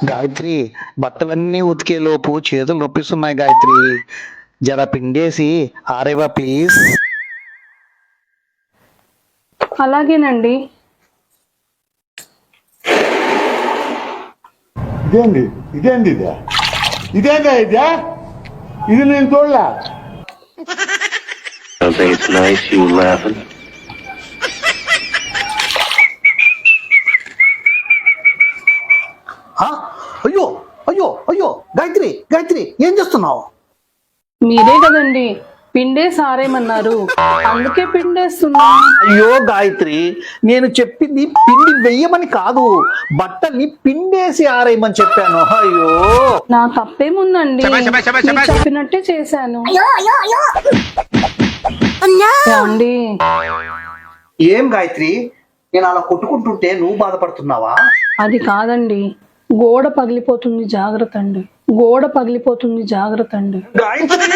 గాయత్రి, బట్టలన్నీ ఉతికే లోపు చేతులు నొప్పిస్తున్నాయి గాయత్రి. జర పిండేసి ఆరేవా ప్లీజ్. అలాగేనండి. ఇదేంది ఇదేంది ఇదే ఇదేందా ఇదే ఇది నేను చూడలే. It's nice you laughing. అయ్యో అయ్యో అయ్యో గాయత్రి, గాయత్రి ఏం చేస్తున్నావు? మీరే కదండి పిండే సారేమన్నారు, అందుకే పిండేస్తున్నా. అయ్యో గాయత్రి, నేను చెప్పింది పిండి వెయ్యమని కాదు, బట్టల్ని పిండేసి ఆరేయమని చెప్పాను. అయ్యో నా తప్పేముందండి, మీరు చెప్పినట్టే చేశాను. ఏమండి? ఏం గాయత్రి, నేను అలా కొట్టుకుంటుంటే నువ్వు బాధపడుతున్నావా? అది కాదండి, గోడ పగిలిపోతుంది జాగ్రత్త అండి, గోడ పగిలిపోతుంది జాగ్రత్త అండి. గాయత్రి